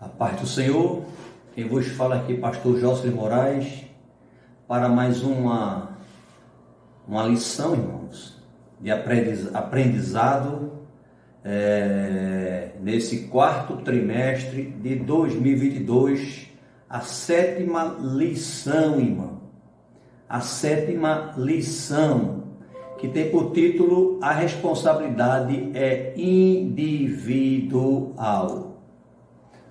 A paz do Senhor, quem vos fala aqui, pastor Jocelyn Moraes, para mais uma lição, irmãos, de aprendizado nesse quarto trimestre de 2022, a sétima lição, irmão, a sétima lição, que tem por título: a responsabilidade é individual.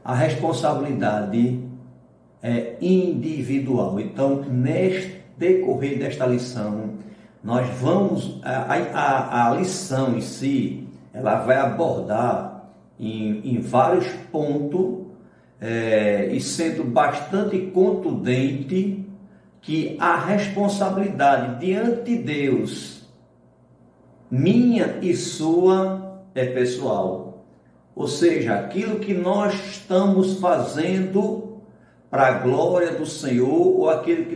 A responsabilidade é individual. Então, neste decorrer desta lição, nós vamos, a lição em si, ela vai abordar em vários pontos, e sendo bastante contundente, que a responsabilidade diante de Deus, minha e sua, é pessoal. Ou seja, aquilo que nós estamos fazendo para a glória do Senhor, ou aquilo que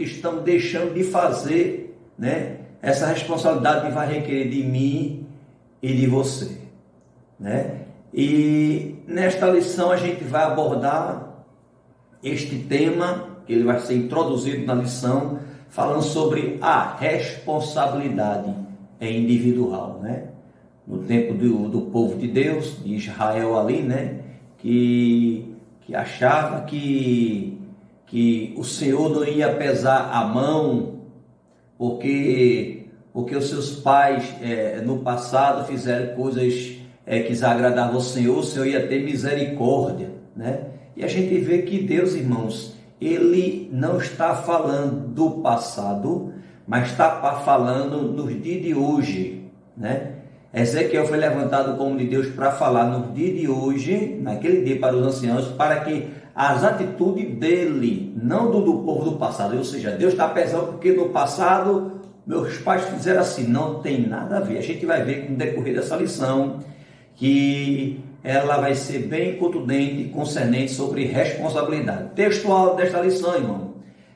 estamos deixando de fazer, né? Essa responsabilidade vai requerer de mim e de você, né? E nesta lição a gente vai abordar este tema, que ele vai ser introduzido na lição, falando sobre a responsabilidade individual, né? No tempo do povo de Deus, de Israel ali, né? Que achava que o Senhor não ia pesar a mão, porque os seus pais no passado fizeram coisas que desagradavam ao Senhor ia ter misericórdia, né? E a gente vê que Deus, irmãos, Ele não está falando do passado, mas está falando nos dias de hoje, né? Ezequiel foi levantado como de Deus para falar no dia de hoje, naquele dia, para os anciãos, para que as atitudes dele, não do povo do passado, ou seja, Deus está pesando porque no passado meus pais fizeram assim, não tem nada a ver. A gente vai ver no decorrer dessa lição que ela vai ser bem contundente e concernente sobre responsabilidade. Textual desta lição, irmão,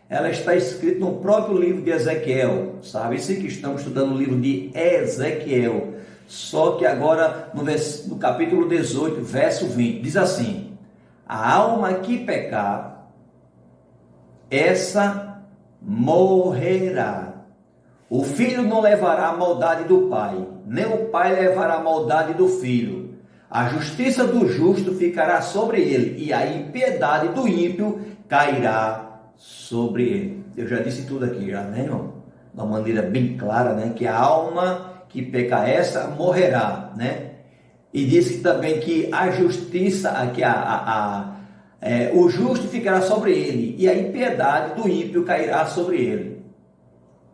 ela está escrita no próprio livro de Ezequiel, sabe? Sim, que estamos estudando o livro de Ezequiel. Só que agora no capítulo 18, verso 20, diz assim: a alma que pecar, essa morrerá. O filho não levará a maldade do pai, nem o pai levará a maldade do filho. A justiça do justo ficará sobre ele, e a impiedade do ímpio cairá sobre ele. Eu já disse tudo aqui, já, né, irmão? De uma maneira bem clara, né? Que a alma que peca essa morrerá, né? E disse também que a justiça, o justo ficará sobre ele, e a impiedade do ímpio cairá sobre ele.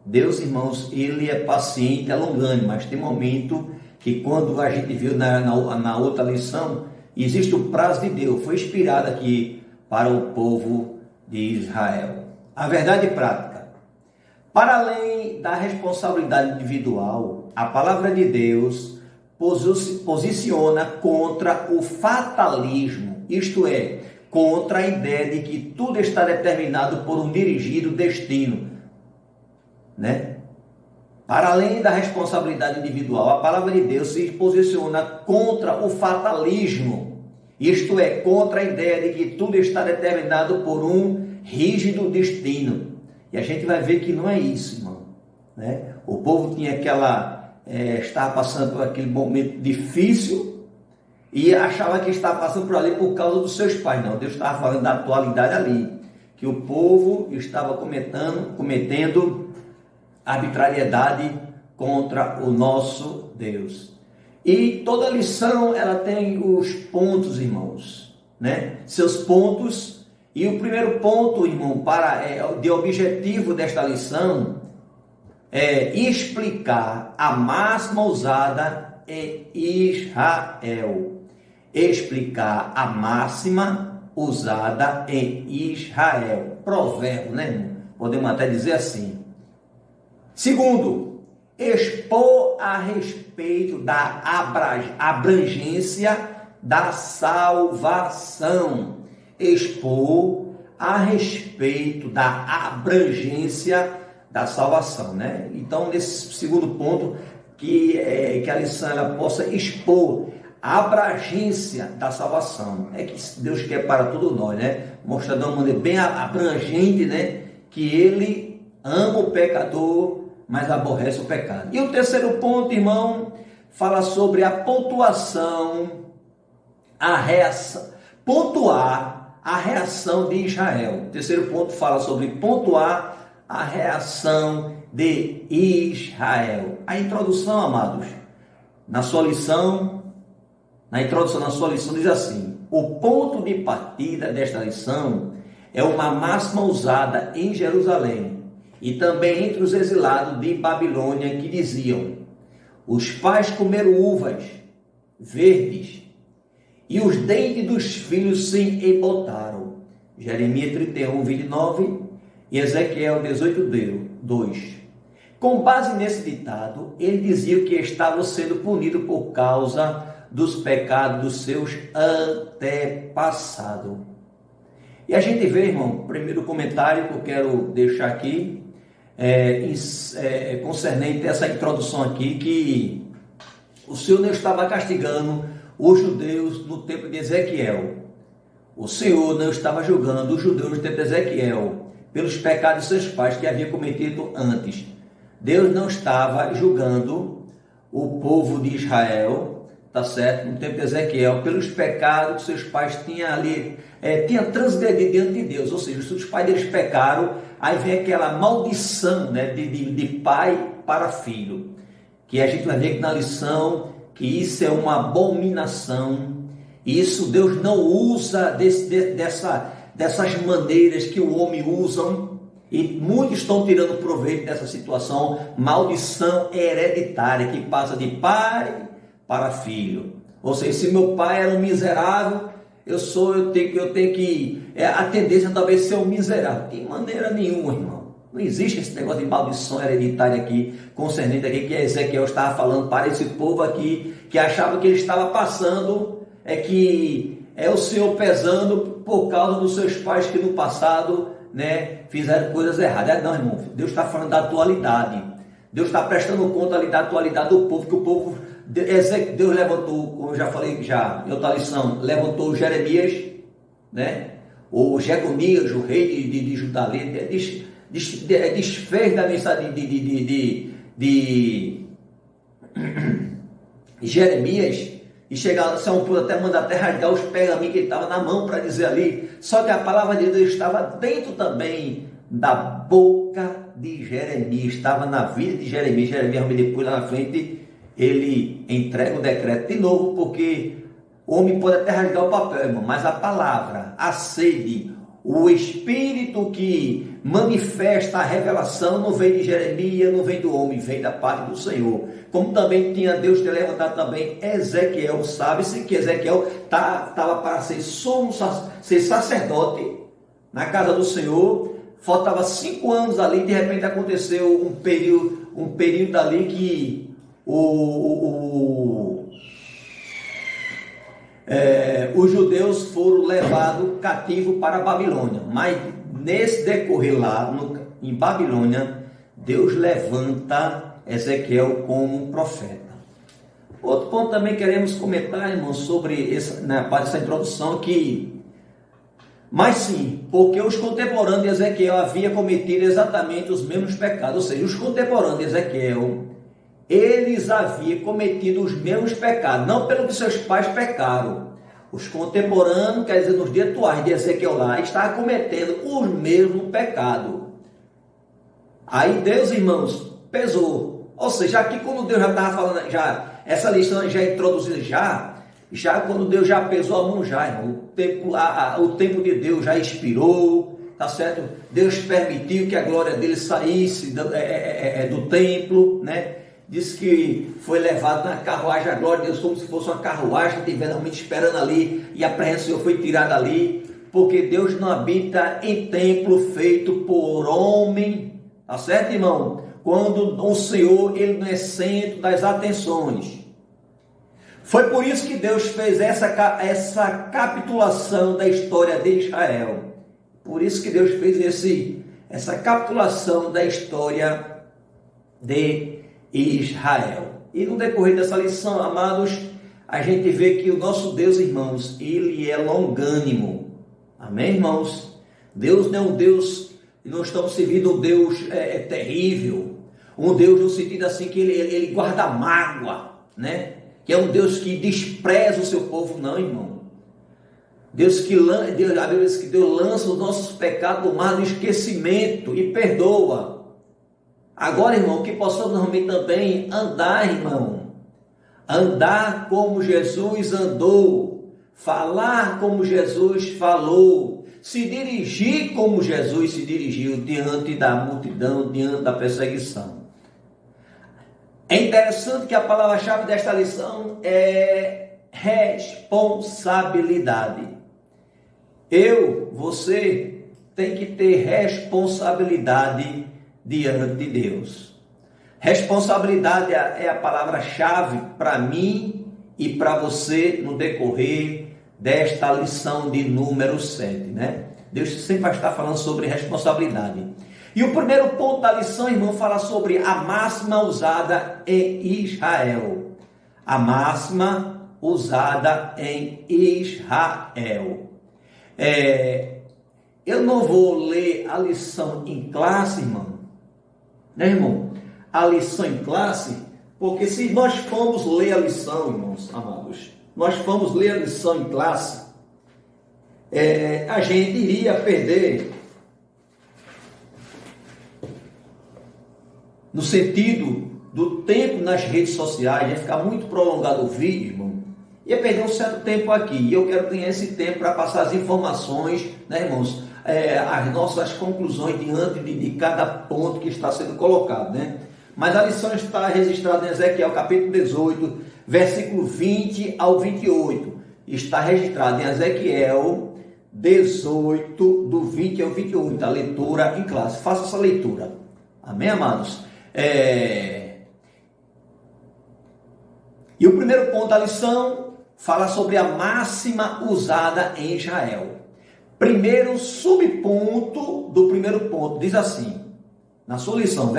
Deus, irmãos, Ele é paciente, é longânimo, mas tem momento que, quando a gente viu na outra lição, existe o prazo de Deus, foi inspirado aqui para o povo de Israel. A verdade prática: para além da responsabilidade individual, a palavra de Deus posiciona contra o fatalismo, isto é, contra a ideia de que tudo está determinado por um dirigido destino, né? Para além da responsabilidade individual, a palavra de Deus se posiciona contra o fatalismo, isto é, contra a ideia de que tudo está determinado por um rígido destino. E a gente vai ver que não é isso, irmão, né? O povo tinha estava passando por aquele momento difícil e achava que estava passando por ali por causa dos seus pais. Não, Deus estava falando da atualidade ali, que o povo estava cometendo arbitrariedade contra o nosso Deus. E toda lição, ela tem os pontos, irmãos, né? Seus pontos. E o primeiro ponto, irmão, de objetivo desta lição é explicar a máxima usada em Israel. Explicar a máxima usada em Israel. Provérbio, né, irmão? Podemos até dizer assim. Segundo, expor a respeito da abrangência da salvação. Expor a respeito da abrangência da salvação, né? Então, nesse segundo ponto, que a lição ela possa expor a abrangência da salvação. É que Deus quer para todos nós, né? Mostrando de uma maneira bem abrangente, né? Que Ele ama o pecador, mas aborrece o pecado. E o terceiro ponto, irmão, fala sobre a pontuação, a reação, pontuar a reação de Israel. O terceiro ponto fala sobre pontuar a reação de Israel. A introdução, amados, na introdução da sua lição diz assim: o ponto de partida desta lição é uma máxima usada em Jerusalém e também entre os exilados de Babilônia, que diziam: os pais comeram uvas verdes e os dentes dos filhos se embotaram. Jeremias 31, 29 e Ezequiel 18, 2. Com base nesse ditado, ele dizia que estavam sendo punidos por causa dos pecados dos seus antepassados. E a gente vê, irmão, primeiro comentário que eu quero deixar aqui, concernente essa introdução aqui, que o Senhor não estava castigando os judeus no tempo de Ezequiel. O Senhor não estava julgando os judeus no tempo de Ezequiel pelos pecados de seus pais que haviam cometido antes. Deus não estava julgando o povo de Israel, tá certo? No tempo de Ezequiel, pelos pecados que seus pais tinham transgredido diante de Deus. Ou seja, os pais deles pecaram, aí vem aquela maldição, né, de pai para filho. Que a gente vai ver aqui na lição que isso é uma abominação. E isso Deus não usa dessas maneiras que o homem usa. E muitos estão tirando proveito dessa situação. Maldição hereditária que passa de pai para filho. Ou seja, se meu pai era um miserável, eu tenho que a tendência talvez ser um miserável. De maneira nenhuma, irmão. Não existe esse negócio de maldição hereditária aqui, concernente aqui, que Ezequiel estava falando para esse povo aqui, que achava que ele estava passando, que é o Senhor pesando por causa dos seus pais que no passado, né, fizeram coisas erradas. Não, irmão, Deus está falando da atualidade. Deus está prestando conta ali da atualidade do povo, que o povo, Deus levantou, como eu já falei em outra lição, levantou Jeremias, né, ou Jeconias, o rei de Judá, desfez da mensagem de Jeremias, e chegar, São Paulo até manda até rasgar os pergaminhos que ele estava na mão para dizer ali. Só que a palavra de Deus estava dentro também da boca de Jeremias, estava na vida de Jeremias. Jeremias, depois lá na frente, ele entrega o decreto de novo, porque o homem pode até rasgar o papel, irmão, mas a palavra, a sede, o espírito que manifesta a revelação não vem de Jeremias, não vem do homem, vem da parte do Senhor. Como também tinha Deus ter levantado também Ezequiel. Sabe-se que Ezequiel estava para ser sacerdote na casa do Senhor. Faltava 5 anos ali, de repente aconteceu um período ali que os judeus foram levados cativos para a Babilônia. Mas nesse decorrer lá, em Babilônia, Deus levanta Ezequiel como profeta. Outro ponto também queremos comentar, irmãos, sobre essa introdução, mas sim, porque os contemporâneos de Ezequiel haviam cometido exatamente os mesmos pecados. Ou seja, os contemporâneos de Ezequiel, eles haviam cometido os mesmos pecados, não pelo que seus pais pecaram. Os contemporâneos, quer dizer, nos dias atuais de Ezequiel lá, estavam cometendo os mesmos pecados. Aí Deus, irmãos, pesou. Ou seja, aqui quando Deus já estava falando, essa lição já introduzida já quando Deus já pesou a mão irmão, o tempo de Deus já expirou, tá certo? Deus permitiu que a glória dele saísse do templo, né? Diz que foi levado na carruagem a glória de Deus, como se fosse uma carruagem que estivesse realmente esperando ali, e a presença do Senhor foi tirada ali, porque Deus não habita em templo feito por homem, tá certo, irmão? Quando o Senhor, ele não é centro das atenções. Foi por isso que Deus fez essa capitulação da história de Israel. Por isso que Deus fez essa capitulação da história de Israel. E no decorrer dessa lição, amados, a gente vê que o nosso Deus, irmãos, ele é longânimo. Amém, irmãos? Deus não é um Deus, nós estamos servindo um Deus terrível, um Deus no sentido assim que ele guarda mágoa, né? Que é um Deus que despreza o seu povo, não, irmão. A Bíblia diz que Deus lança os nossos pecados no mar do esquecimento e perdoa. Agora, irmão, que possamos realmente também andar, irmão, andar como Jesus andou, falar como Jesus falou, se dirigir como Jesus se dirigiu diante da multidão, diante da perseguição. É interessante que a palavra-chave desta lição é responsabilidade. Você tem que ter responsabilidade diante de Deus. Responsabilidade é a palavra-chave para mim e para você no decorrer desta lição de número 7, né? Deus sempre vai estar falando sobre responsabilidade. E o primeiro ponto da lição, irmão, fala sobre a máxima usada em Israel. A máxima usada em Israel. Eu não vou ler a lição em classe, irmão, né, irmão? A lição em classe, porque se nós formos ler a lição, irmãos amados, nós formos ler a lição em classe, a gente iria perder no sentido do tempo nas redes sociais, ia ficar muito prolongado o vídeo, irmão, ia perder um certo tempo aqui, e eu quero ganhar esse tempo para passar as informações, né, irmãos, as nossas conclusões diante de cada ponto que está sendo colocado, né? Mas a lição está registrada em Ezequiel capítulo 18, versículo 20 ao 28. Está registrado em Ezequiel 18, do 20 ao 28, a leitura em classe. Faça essa leitura. Amém, amados? E o primeiro ponto da lição fala sobre a máxima usada em Israel. Primeiro subponto do primeiro ponto, diz assim, na sua lição,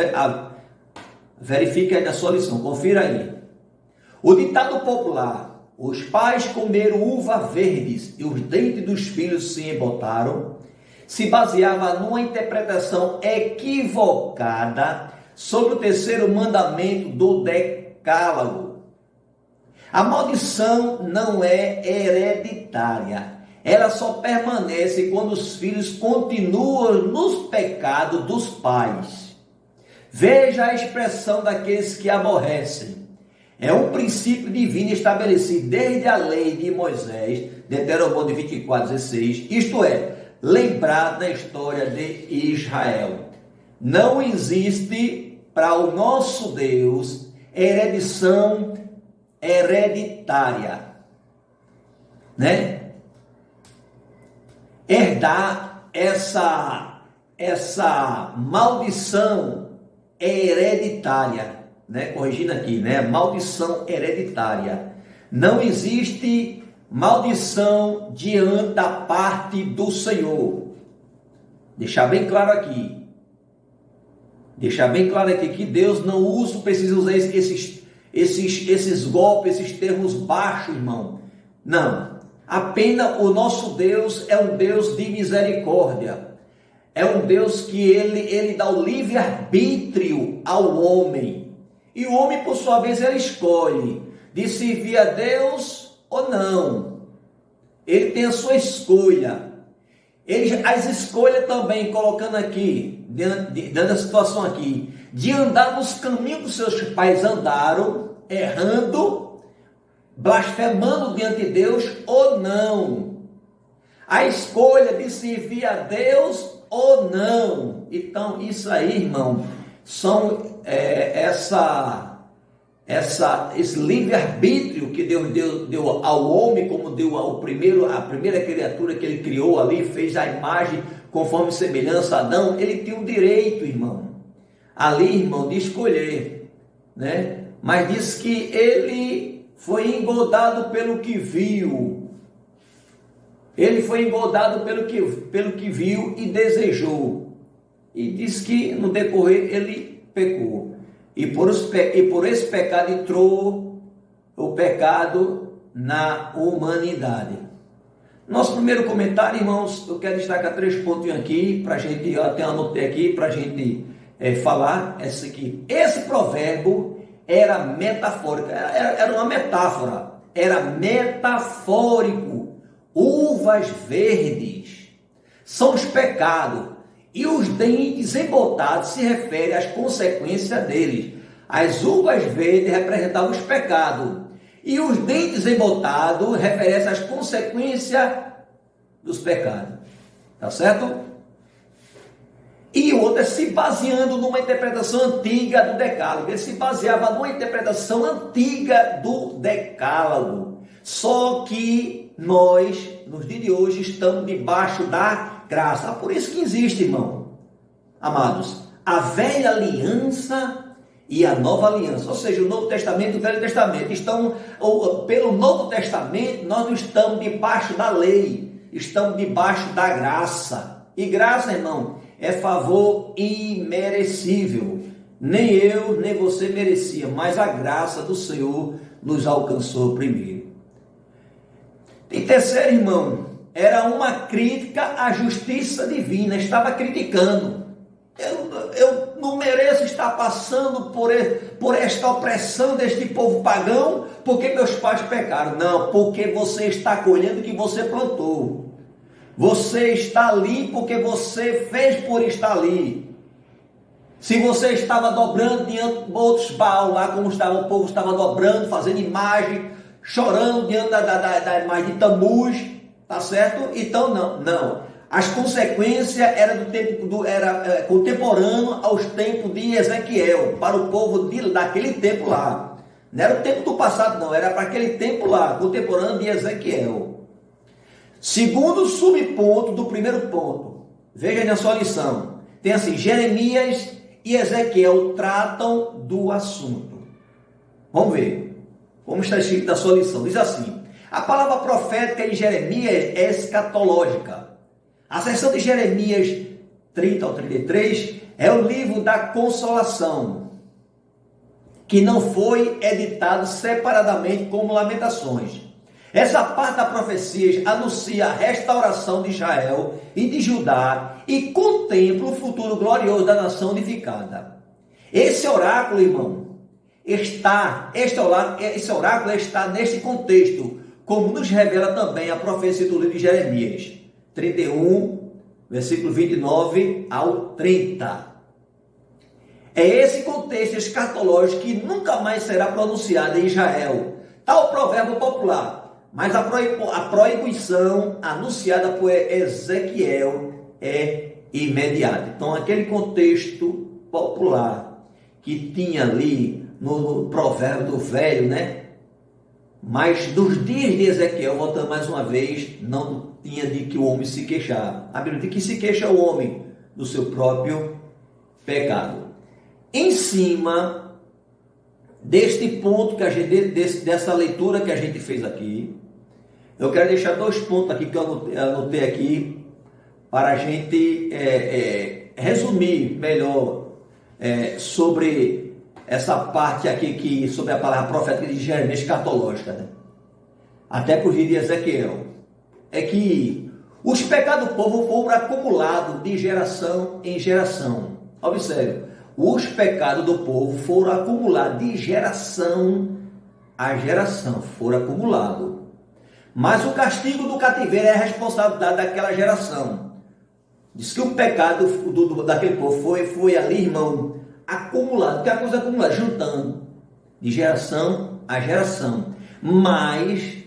verifique aí na sua lição, confira aí. O ditado popular, os pais comeram uva verdes e os dentes dos filhos se embotaram, se baseava numa interpretação equivocada sobre o terceiro mandamento do Decálogo. A maldição não é hereditária. Ela só permanece quando os filhos continuam nos pecados dos pais. Veja a expressão daqueles que aborrecem. É um princípio divino estabelecido desde a lei de Moisés, Deuteronômio 24:16, isto é, lembrado na história de Israel. Não existe para o nosso Deus heredição hereditária, né? Herdar essa maldição hereditária, né? Corrigindo aqui, né? Maldição hereditária. Não existe maldição diante da parte do Senhor. Deixar bem claro aqui. Deixar bem claro aqui que Deus não precisa usar esses golpes, esses termos baixos, irmão. Não. Apenas o nosso Deus é um Deus de misericórdia. É um Deus que ele dá o livre-arbítrio ao homem. E o homem, por sua vez, ele escolhe de servir a Deus ou não. Ele tem a sua escolha. As escolhas também, colocando aqui, dando a situação aqui, de andar nos caminhos que seus pais andaram, errando, blasfemando diante de Deus ou não. A escolha de servir a Deus ou não. Então, isso aí, irmão, são esse livre-arbítrio que Deus deu ao homem, como deu a primeira criatura que ele criou ali, fez a imagem conforme semelhança a Adão. Ele tem o direito, irmão, ali, irmão, de escolher, né? Mas diz que ele foi engodado pelo que viu. Ele foi engodado pelo que viu e desejou. E diz que no decorrer ele pecou. E por esse pecado entrou o pecado na humanidade. Nosso primeiro comentário, irmãos, eu quero destacar 3 pontos aqui, para a gente, eu até anotei aqui, para a gente falar, esse aqui. Esse provérbio era metafórico, era uma metáfora, era metafórico. Uvas verdes são os pecados, e os dentes embotados se refere às consequências deles. As uvas verdes representavam os pecados, e os dentes embotados referem às consequências dos pecados. Tá certo? E outra, se baseando numa interpretação antiga do Decálogo. Ele se baseava numa interpretação antiga do Decálogo. Só que nós, nos dias de hoje, estamos debaixo da graça. Por isso que existe, irmão, amados, a velha aliança e a nova aliança, ou seja, o Novo Testamento e o Velho Testamento pelo Novo Testamento, nós não estamos debaixo da lei, estamos debaixo da graça. E graça, irmão, é favor imerecível. Nem eu, nem você merecia, mas a graça do Senhor nos alcançou primeiro. E terceiro, irmão, era uma crítica à justiça divina, estava criticando. Eu não mereço estar passando por esta opressão deste povo pagão, porque meus pais pecaram. Não, porque você está colhendo o que você plantou. Você está ali porque você fez por estar ali. Se você estava dobrando diante de outros Baal lá, como o povo estava dobrando, fazendo imagem, chorando diante da imagem de Tamuz, tá certo? Então não. As consequências eram contemporâneo aos tempos de Ezequiel, para o povo daquele tempo lá. Não era o tempo do passado, não, era para aquele tempo lá, contemporâneo de Ezequiel. Segundo subponto do primeiro ponto, veja aí na sua lição, tem assim, Jeremias e Ezequiel tratam do assunto. Vamos ver, como está escrito na sua lição, diz assim, a palavra profética em Jeremias é escatológica. A seção de Jeremias 30 ao 33 é o livro da consolação, que não foi editado separadamente como Lamentações. Essa parte da profecia anuncia a restauração de Israel e de Judá e contempla o futuro glorioso da nação unificada. Esse oráculo, irmão, esse oráculo está neste contexto, como nos revela também a profecia do livro de Jeremias 31, versículo 29 ao 30. É esse contexto escatológico que nunca mais será pronunciado em Israel. Tal provérbio popular, mas a proibição anunciada por Ezequiel é imediata. Então, aquele contexto popular que tinha ali no provérbio do velho, né? Mas dos dias de Ezequiel, voltando mais uma vez, não tinha de que o homem se queixar. A Bíblia diz que se queixa o homem do seu próprio pecado. Em cima deste ponto que a gente, dessa leitura que a gente fez aqui, eu quero deixar 2 pontos aqui que eu anotei aqui para a gente resumir melhor sobre essa parte aqui sobre a palavra profética de Jeremias escatológica, né? Até por vir de Ezequiel. É que os pecados do povo foram acumulados de geração em geração. Observe, os pecados do povo foram acumulados de geração a geração, foram acumulados. Mas o castigo do cativeiro é a responsabilidade daquela geração. Diz que o pecado daquele povo foi ali, irmão, acumulado, que é a coisa acumulada, juntando de geração a geração. Mas,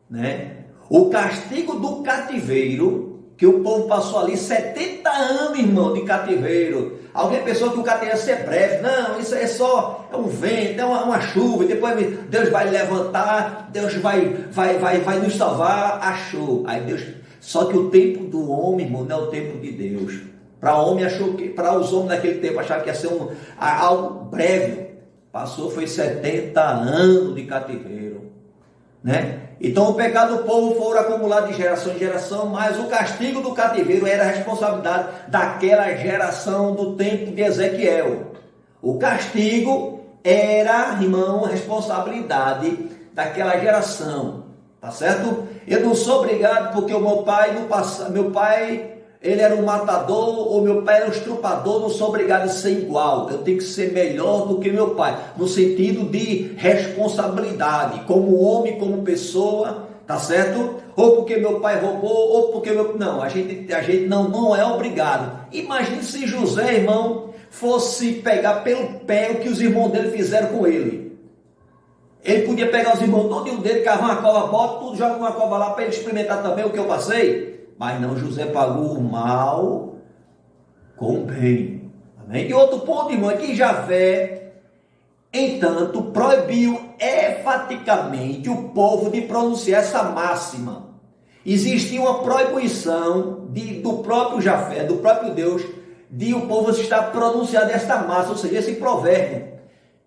né, o castigo do cativeiro, que o povo passou ali 70 anos, irmão, de cativeiro. Alguém pensou que o cativeiro ia ser breve. Não, isso é só um vento, é uma chuva, e depois Deus vai levantar, Deus vai nos salvar, achou. Aí Deus, só que o tempo do homem, irmão, não é o tempo de Deus. Para os homens naquele tempo acharam que ia ser algo breve. Passou, foi 70 anos de cativeiro, né? Então o pecado do povo foram acumulados de geração em geração, mas o castigo do cativeiro era a responsabilidade daquela geração do tempo de Ezequiel. O castigo era, irmão, responsabilidade daquela geração. tá certo? Eu não sou obrigado porque o meu pai, no passado, meu pai, ele era um matador, ou meu pai era um estrupador, não sou obrigado a ser igual. Eu tenho que ser melhor do que meu pai, no sentido de responsabilidade, como homem, como pessoa, tá certo? Ou porque meu pai roubou, ou porque meu... Não, a gente não é obrigado. Imagine se José, irmão, fosse pegar pelo pé o que os irmãos dele fizeram com ele. Ele podia pegar os irmãos, todo um dele, cavar uma cova, bota tudo, joga uma cova lá para ele experimentar também o que eu passei. Mas não, José pagou o mal com o bem. Amém? E outro ponto, irmão, é que Javé, entanto, proibiu enfaticamente o povo de pronunciar essa máxima. Existia uma proibição do próprio Javé, do próprio Deus, de o povo estar pronunciando esta máxima, ou seja, esse provérbio,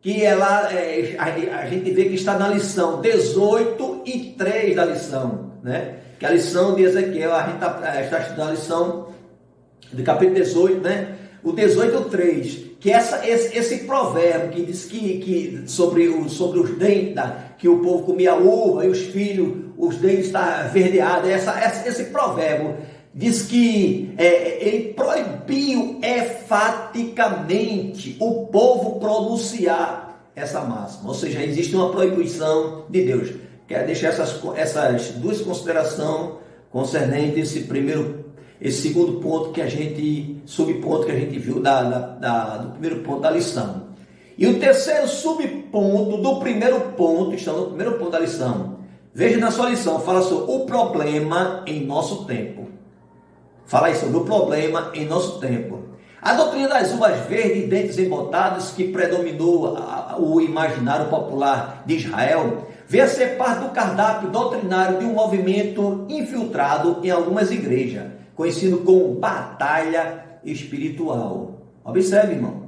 que a gente vê que está na lição 18 e 3 da lição, né? Que é a lição de Ezequiel, a gente está estudando a lição do capítulo 18, né? O 18 e 3, que esse provérbio que diz que sobre os dentes, que o povo comia uva e os filhos, os dentes estavam verdeados, esse provérbio diz que ele proibiu enfaticamente o povo pronunciar essa máxima, ou seja, existe uma proibição de Deus. Quero deixar essas duas considerações concernentes esse segundo ponto subponto que a gente viu do primeiro ponto da lição. E o terceiro subponto do primeiro ponto, está no primeiro ponto da lição. Veja na sua lição, fala sobre o problema em nosso tempo. Fala aí sobre o problema em nosso tempo. A doutrina das uvas verdes e dentes embotados, que predominou o imaginário popular de Israel, veio a ser parte do cardápio doutrinário de um movimento infiltrado em algumas igrejas, conhecido como batalha espiritual. Observe, irmão.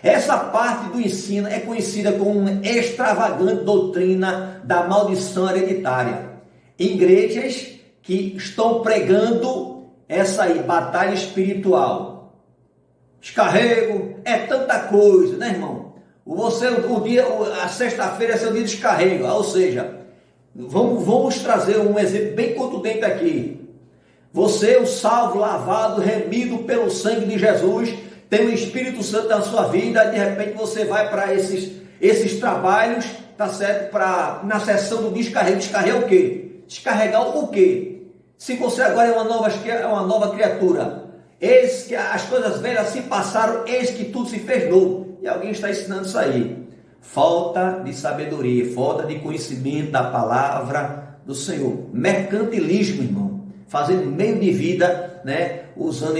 Essa parte do ensino é conhecida como uma extravagante doutrina da maldição hereditária. Igrejas que estão pregando essa aí, batalha espiritual. Descarrego é tanta coisa, né, irmão? A sexta-feira é seu dia de descarrego, ou seja, vamos trazer um exemplo bem contundente aqui. Você, o salvo, lavado, remido pelo sangue de Jesus, tem o Espírito Santo na sua vida, e de repente você vai para esses trabalhos, tá certo? Na sessão do descarrego. Descarregar o quê? Descarregar o quê? Se você agora é uma nova criatura, eis que as coisas velhas se passaram, eis que tudo se fez novo. E alguém está ensinando isso aí. Falta de sabedoria, falta de conhecimento da palavra do Senhor. Mercantilismo, irmão. Fazendo meio de vida, né? Usando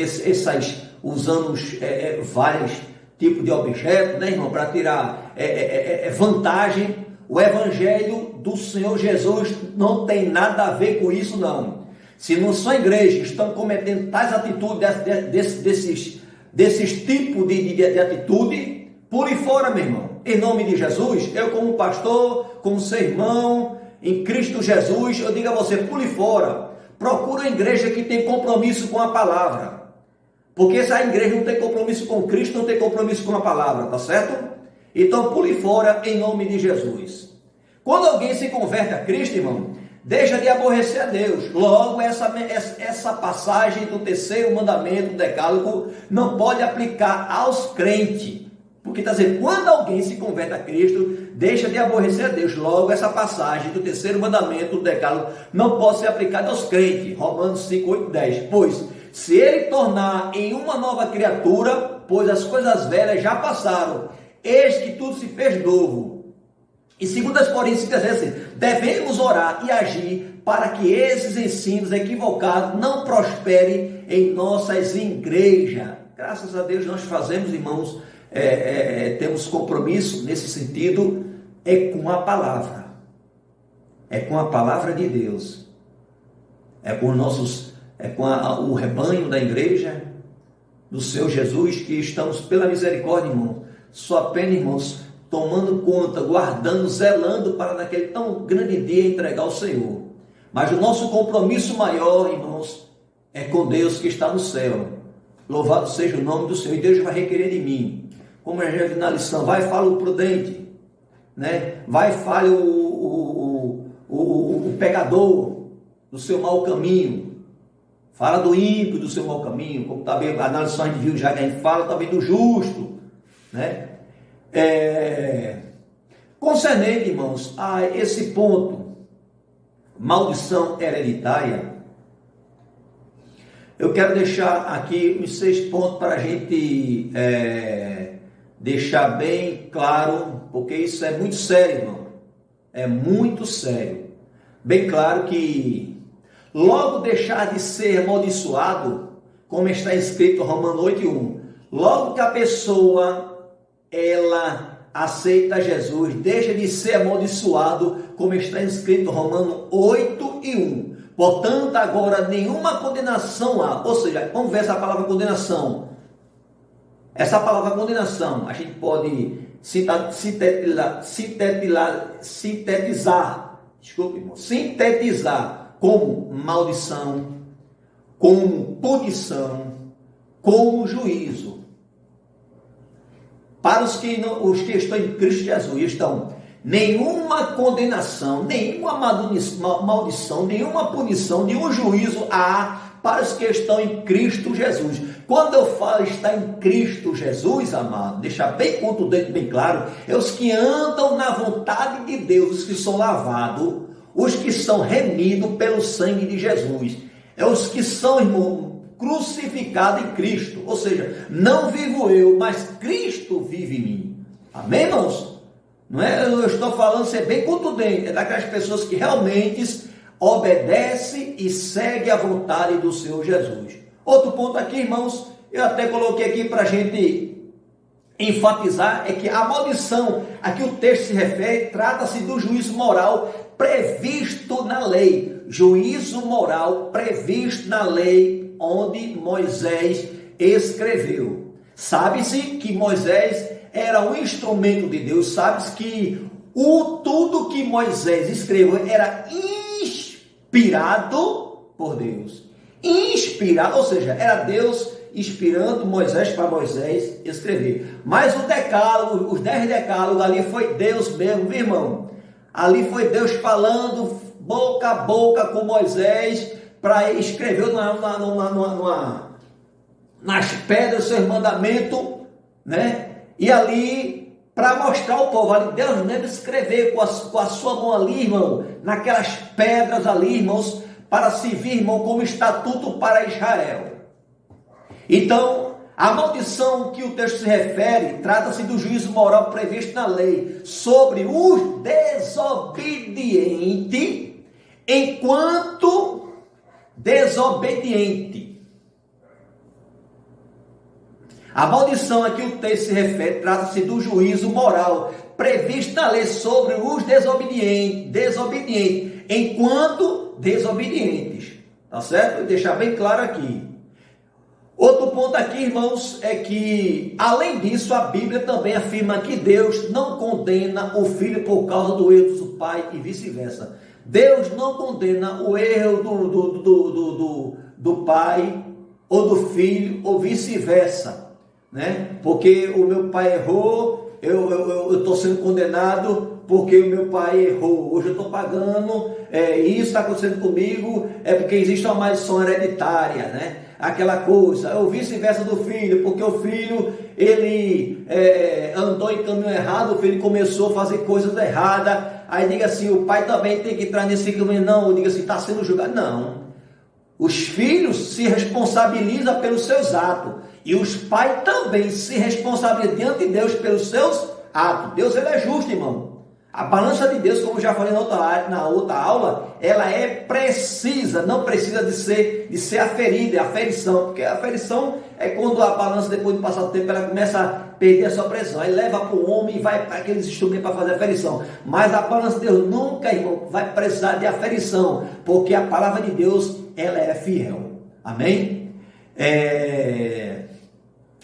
vários tipos de objetos, né, irmão? Para tirar vantagem. O Evangelho do Senhor Jesus não tem nada a ver com isso, não. Se não são igrejas que estão cometendo tais atitudes, desses tipos de atitude, pule fora, meu irmão. Em nome de Jesus, eu como pastor, como seu irmão, em Cristo Jesus, eu digo a você, pule fora. Procura uma igreja que tem compromisso com a palavra. Porque essa igreja não tem compromisso com Cristo, não tem compromisso com a palavra, tá certo? Então pule fora em nome de Jesus. Quando alguém se converte a Cristo, irmão, deixa de aborrecer a Deus. Logo, essa passagem do terceiro mandamento do decálogo não pode aplicar aos crentes. Porque está dizendo, quando alguém se converte a Cristo, deixa de aborrecer a Deus. Logo, essa passagem do terceiro mandamento do decálogo não pode ser aplicada aos crentes. Romanos 5, 8, 10. Pois, se ele tornar em uma nova criatura, pois as coisas velhas já passaram, eis que tudo se fez novo. E 2 Coríntios 5,17, devemos orar e agir para que esses ensinos equivocados não prosperem em nossas igrejas. Graças a Deus nós fazemos, irmãos, temos compromisso nesse sentido, com a palavra. É com a palavra de Deus. É com o rebanho da igreja, do Senhor Jesus, que estamos pela misericórdia, irmãos, só apenas, irmãos, tomando conta, guardando, zelando para naquele tão grande dia entregar ao Senhor. Mas o nosso compromisso maior, irmãos, é com Deus que está no céu. Louvado seja o nome do Senhor. E Deus vai requerer de mim, como a gente viu na lição, vai e fala o prudente, né? Vai e fale o o pecador do seu mau caminho, fala do ímpio do seu mau caminho, como também a análise a gente viu já, que a gente fala também do justo, né? Concernente, irmãos, a esse ponto, maldição hereditária, eu quero deixar aqui os 6 pontos para a gente deixar bem claro, porque isso é muito sério, irmão. É muito sério. Bem claro que logo deixar de ser amaldiçoado, como está escrito em Romanos 8:1, logo que a pessoa, ela aceita Jesus, deixa de ser amaldiçoado, como está escrito em Romanos 8:1. Portanto, agora nenhuma condenação há. Ou seja, vamos ver essa palavra condenação. Essa palavra condenação, a gente pode sintetizar como maldição, como punição, como juízo. Para os que estão em Cristo Jesus, estão nenhuma condenação, nenhuma maldição, nenhuma punição, nenhum juízo há para os que estão em Cristo Jesus. Quando eu falo estar em Cristo Jesus, amado, deixa bem contundente, bem claro, é os que andam na vontade de Deus, os que são lavados, os que são remidos pelo sangue de Jesus. É os que são, irmão, crucificados em Cristo. Ou seja, não vivo eu, mas Cristo vive em mim. Amém, irmãos? Não é? Eu estou falando ser bem contundente. É daquelas pessoas que realmente obedecem e seguem a vontade do Senhor Jesus. Outro ponto aqui, irmãos, eu até coloquei aqui para a gente enfatizar, é que a maldição a que o texto se refere, trata-se do juízo moral previsto na lei. Juízo moral previsto na lei onde Moisés escreveu. Sabe-se que Moisés era um instrumento de Deus, sabe-se que tudo que Moisés escreveu era inspirado por Deus. Inspirado, ou seja, era Deus inspirando Moisés para Moisés escrever. Mas o decálogo, os 10 decálogos, ali foi Deus mesmo, viu, irmão? Ali foi Deus falando boca a boca com Moisés para escrever nas pedras os seus mandamentos, né? E ali, para mostrar ao povo, ali Deus mesmo escrever com a sua mão ali, irmão, naquelas pedras ali, irmãos, para servir, irmão, como estatuto para Israel. Então, a maldição que o texto se refere, trata-se do juízo moral previsto na lei sobre os desobedientes, enquanto desobediente. A maldição a que o texto se refere, trata-se do juízo moral previsto na lei sobre os desobedientes, enquanto desobedientes. Tá certo? Vou deixar bem claro aqui. Outro ponto aqui, irmãos, é que, além disso, a Bíblia também afirma que Deus não condena o filho por causa do erro do pai e vice-versa. Deus não condena o erro do pai ou do filho ou vice-versa, né? Porque o meu pai errou, eu estou sendo condenado porque o meu pai errou. Hoje eu estou pagando, isso está acontecendo comigo, é porque existe uma maldição hereditária, né? Aquela coisa, ou vice-versa do filho, porque o filho, ele andou em caminho errado, o filho começou a fazer coisas erradas, aí diga assim, o pai também tem que entrar nesse caminho, não, diga assim, está sendo julgado, não. Os filhos se responsabilizam pelos seus atos, e os pais também se responsabilizam diante de Deus pelos seus atos. Deus, ele é justo, irmão. A balança de Deus, como já falei na outra aula, ela é precisa, não precisa de ser aferida, é aferição, porque a aferição é quando a balança, depois de passar o tempo, ela começa a perder a sua pressão, aí leva para o homem e vai para aqueles instrumentos para fazer aferição. Mas a balança de Deus nunca, irmão, vai precisar de aferição, porque a palavra de Deus, ela é fiel. Amém?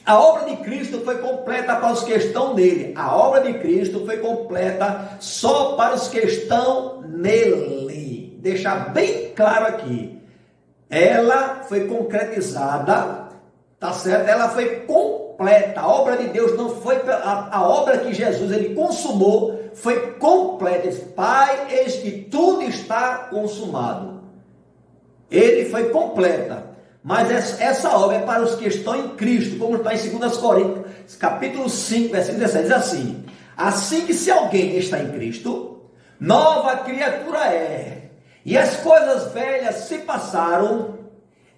A obra de Cristo foi completa para os que estão nele. A obra de Cristo foi completa só para os que estão nele. Deixar bem claro aqui. Ela foi concretizada, tá certo? Ela foi completa. A obra de Deus não foi a obra que Jesus ele consumou, foi completa. Ele disse, Pai, eis que tudo está consumado. Ele foi completa. Mas essa obra é para os que estão em Cristo, como está em 2 Coríntios, capítulo 5, versículo 17, diz assim, assim que se alguém está em Cristo, nova criatura é, e as coisas velhas se passaram,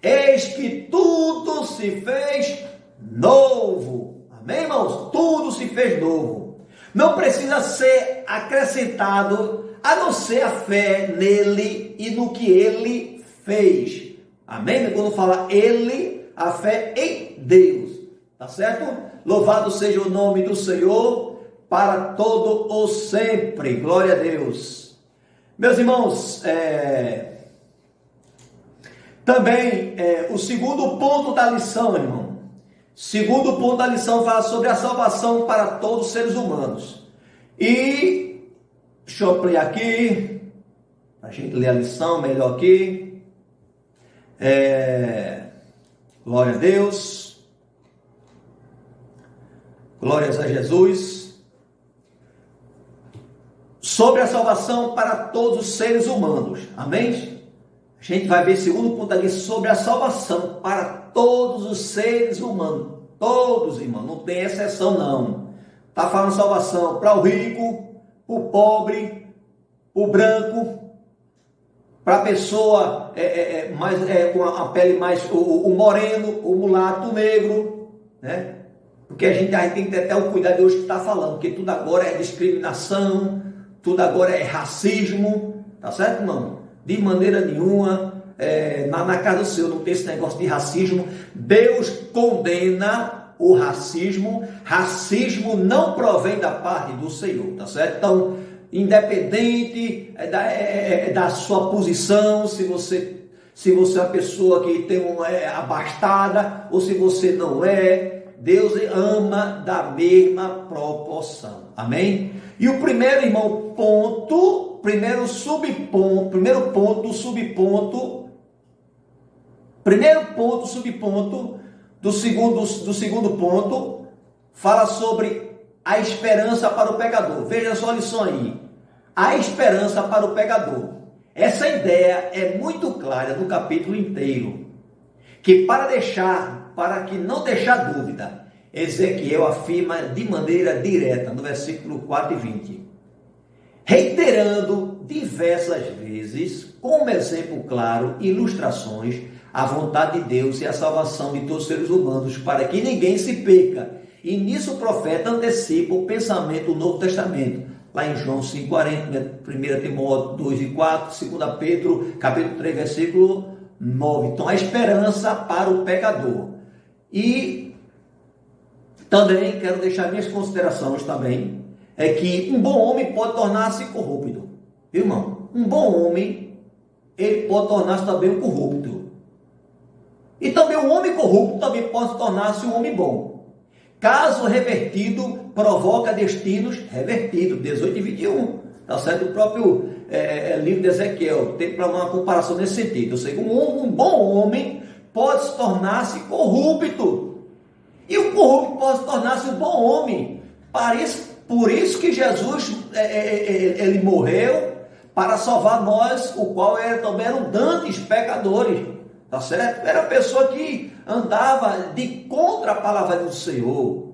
eis que tudo se fez novo. Amém, irmãos? Tudo se fez novo. Não precisa ser acrescentado, a não ser a fé nele e no que ele fez. Amém? Quando fala ele, a fé em Deus. Tá certo? Louvado seja o nome do Senhor para todo o sempre. Glória a Deus. Meus irmãos, também o segundo ponto da lição, irmão. Segundo ponto da lição fala sobre a salvação para todos os seres humanos. E deixa eu ampliar aqui, para a gente ler a lição melhor aqui. Glória a Deus. Glórias a Jesus. Sobre a salvação para todos os seres humanos. Amém? A gente vai ver segundo ponto ali sobre a salvação para todos os seres humanos. Todos, irmão, não tem exceção não. Está falando salvação para o rico, para o pobre, para o branco, para a pessoa com a pele mais, o moreno, o mulato, o negro, né? Porque a gente tem que ter até o cuidado de hoje que está falando, porque tudo agora é discriminação, tudo agora é racismo, tá certo, não? De maneira nenhuma, na casa do Senhor não tem esse negócio de racismo. Deus condena o racismo. Racismo não provém da parte do Senhor, tá certo? Então, independente da sua posição, se você é uma pessoa que tem abastada ou se você não é, Deus ama da mesma proporção. Amém? E o primeiro, irmão, primeiro ponto subponto do segundo ponto fala sobre a esperança para o pecador. Veja só a lição aí. A esperança para o pecador. Essa ideia é muito clara no capítulo inteiro. Que para que não deixar dúvida, Ezequiel afirma de maneira direta no versículo 4 e 20. Reiterando diversas vezes, como exemplo claro, ilustrações, a vontade de Deus e a salvação de todos os seres humanos, para que ninguém se perca. E nisso o profeta antecipa o pensamento do Novo Testamento. Lá em João 5,40, 1 Timóteo 2 e 4, 2 Pedro, capítulo 3, versículo 9. Então, a esperança para o pecador. E também quero deixar minhas considerações também, é que um bom homem pode tornar-se corrupto. Viu, irmão? Um bom homem, ele pode tornar-se também um corrupto. E também um homem corrupto também pode tornar-se um homem bom. Caso revertido, provoca destinos revertidos, 18 e 21. Está certo? O próprio livro de Ezequiel tem para uma comparação nesse sentido. Eu sei que um bom homem pode se tornar-se corrupto. E o corrupto pode se tornar-se um bom homem. Por isso que Jesus ele morreu para salvar nós, o qual também eram dantes pecadores. Tá certo? Era a pessoa que andava de contra a palavra do Senhor.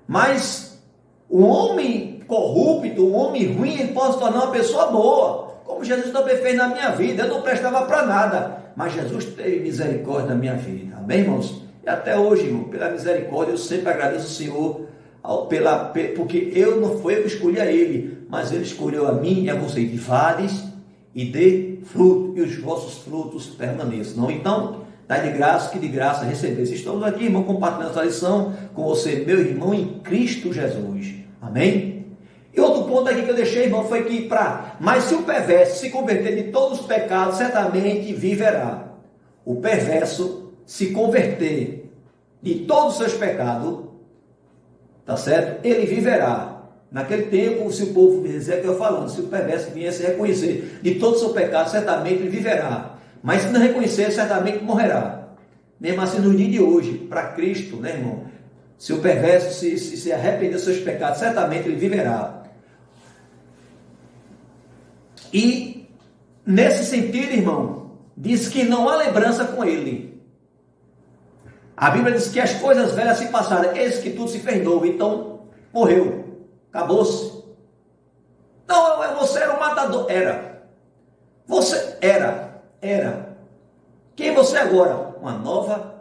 Mas o homem corrupto, o homem ruim, ele pode se tornar uma pessoa boa. Como Jesus também fez na minha vida. Eu não prestava para nada, mas Jesus teve misericórdia na minha vida. Amém, irmãos? E até hoje, irmão, pela misericórdia, eu sempre agradeço ao Senhor, porque não foi eu que escolhi a Ele, mas Ele escolheu a mim e a você. De vades e dê fruto, e os vossos frutos permaneçam. Não? Então, dá de graça, que de graça recebeis. Estamos aqui, irmão, compartilhando essa lição com você, meu irmão, em Cristo Jesus. Amém? E outro ponto aqui que eu deixei, irmão, foi que mas se o perverso se converter de todos os pecados, certamente viverá. O perverso se converter de todos os seus pecados, tá certo? Ele viverá. Naquele tempo, se o povo Ezequiel falando, se o perverso viesse reconhecer de todo o seu pecado, certamente ele viverá. Mas se não reconhecer, certamente morrerá. Mesmo assim, no dia de hoje, para Cristo, né, irmão? Se o perverso se arrepender dos seus pecados, certamente ele viverá. E, nesse sentido, irmão, diz que não há lembrança com ele. A Bíblia diz que as coisas velhas se passaram, eis que tudo se fez novo. Então, morreu, acabou-se. Não, você era um matador. Era. Você era. Quem você é agora? Uma nova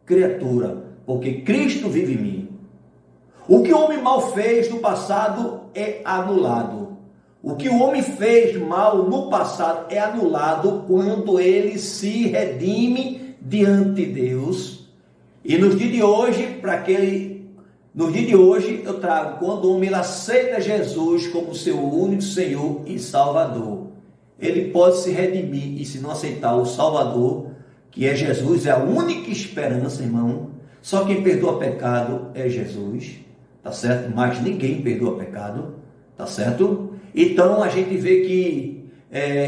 criatura, porque Cristo vive em mim. O que o homem mal fez no passado é anulado. O que o homem fez mal no passado é anulado quando ele se redime diante de Deus. E nos dias de hoje, nos dias de hoje eu trago quando o homem aceita Jesus como seu único Senhor e Salvador. Ele pode se redimir, e se não aceitar o Salvador, que é Jesus, é a única esperança, irmão. Só quem perdoa pecado é Jesus, tá certo? Mas ninguém perdoa pecado, tá certo? Então a gente vê